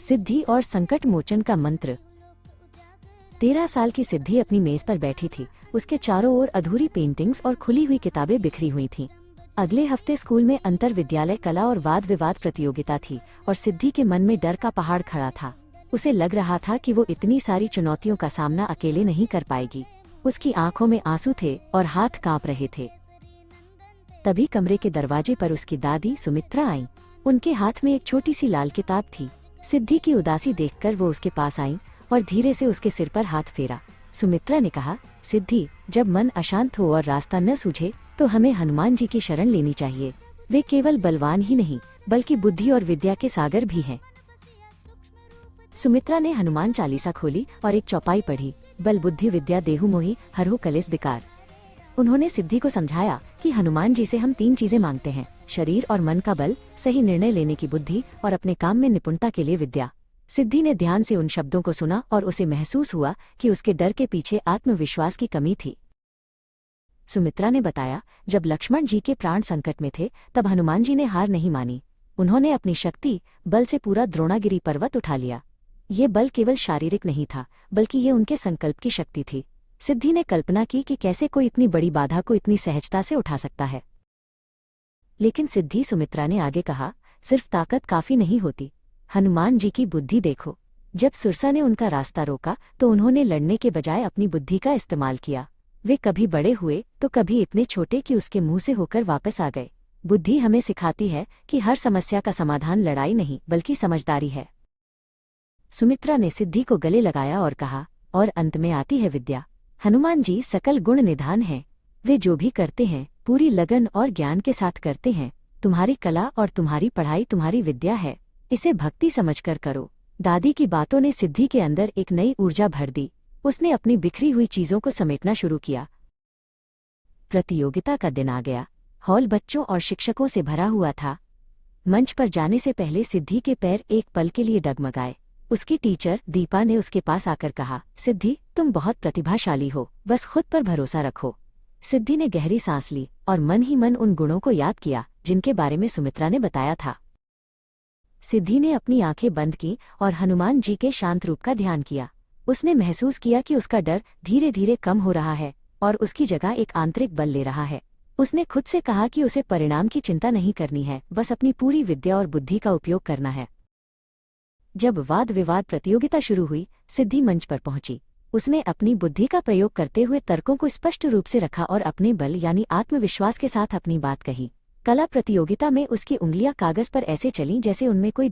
सिद्धि और संकट मोचन का मंत्र। 13 साल की सिद्धि अपनी मेज पर बैठी थी। उसके चारों ओर अधूरी पेंटिंग्स और खुली हुई किताबें बिखरी हुई थीं। अगले हफ्ते स्कूल में अंतर विद्यालय कला और वाद विवाद प्रतियोगिता थी और सिद्धि के मन में डर का पहाड़ खड़ा था। उसे लग रहा था कि वो इतनी सारी चुनौतियों का सामना अकेले नहीं कर पाएगी। उसकी आंखों में आंसू थे और हाथ कांप रहे थे। तभी कमरे के दरवाजे पर उसकी दादी सुमित्रा आईं। उनके हाथ में एक छोटी सी लाल किताब थी। सिद्धि की उदासी देखकर वो उसके पास आईं और धीरे से उसके सिर पर हाथ फेरा। सुमित्रा ने कहा, सिद्धि, जब मन अशांत हो और रास्ता न सूझे तो हमें हनुमान जी की शरण लेनी चाहिए। वे केवल बलवान ही नहीं बल्कि बुद्धि और विद्या के सागर भी हैं। सुमित्रा ने हनुमान चालीसा खोली और एक चौपाई पढ़ी। बल बुद्धि विद्या देहु मोहि हरहु कलेस विकार। उन्होंने सिद्धि को समझाया कि हनुमान जी से हम 3 चीजें मांगते हैं: शरीर और मन का बल, सही निर्णय लेने की बुद्धि और अपने काम में निपुणता के लिए विद्या। सिद्धि ने ध्यान से उन शब्दों को सुना और उसे महसूस हुआ कि उसके डर के पीछे आत्मविश्वास की कमी थी। सुमित्रा ने बताया, जब लक्ष्मण जी के प्राण संकट में थे तब हनुमान जी ने हार नहीं मानी। उन्होंने अपनी शक्ति बल से पूरा द्रोणागिरी पर्वत उठा लिया। ये बल केवल शारीरिक नहीं था बल्कि ये उनके संकल्प की शक्ति थी। सिद्धि ने कल्पना की कि कैसे कोई इतनी बड़ी बाधा को इतनी सहजता से उठा सकता है। लेकिन सिद्धि सुमित्रा ने आगे कहा, सिर्फ ताकत काफी नहीं होती, हनुमान जी की बुद्धि देखो। जब सुरसा ने उनका रास्ता रोका तो उन्होंने लड़ने के बजाय अपनी बुद्धि का इस्तेमाल किया। वे कभी बड़े हुए तो कभी इतने छोटे कि उसके मुंह से होकर वापस आ गए। बुद्धि हमें सिखाती है कि हर समस्या का समाधान लड़ाई नहीं बल्कि समझदारी है। सुमित्रा ने सिद्धि को गले लगाया और कहा, और अंत में आती है विद्या। हनुमान जी सकल गुण निधान हैं। वे जो भी करते हैं पूरी लगन और ज्ञान के साथ करते हैं। तुम्हारी कला और तुम्हारी पढ़ाई तुम्हारी विद्या है। इसे भक्ति समझकर करो। दादी की बातों ने सिद्धि के अंदर एक नई ऊर्जा भर दी। उसने अपनी बिखरी हुई चीजों को समेटना शुरू किया। प्रतियोगिता का दिन आ गया। हॉल बच्चों और शिक्षकों से भरा हुआ था। मंच पर जाने से पहले सिद्धि के पैर एक पल के लिए डगमगाए। उसकी टीचर दीपा ने उसके पास आकर कहा, सिद्धि, तुम बहुत प्रतिभाशाली हो, बस खुद पर भरोसा रखो। सिद्धि ने गहरी सांस ली और मन ही मन उन गुणों को याद किया जिनके बारे में सुमित्रा ने बताया था। सिद्धि ने अपनी आंखें बंद की और हनुमान जी के शांत रूप का ध्यान किया। उसने महसूस किया कि उसका डर धीरे धीरे कम हो रहा है और उसकी जगह एक आंतरिक बल ले रहा है। उसने खुद से कहा कि उसे परिणाम की चिंता नहीं करनी है, बस अपनी पूरी विद्या और बुद्धि का उपयोग करना है। जब वाद विवाद प्रतियोगिता शुरू हुई, सिद्धि मंच पर पहुंची। उसने अपनी बुद्धि का प्रयोग करते हुए तर्कों को स्पष्ट रूप से रखा और अपने बल यानी आत्मविश्वास के साथ अपनी बात कही। कला प्रतियोगिता में उसकी उंगलियां कागज पर ऐसे चलीं जैसे उनमें कोई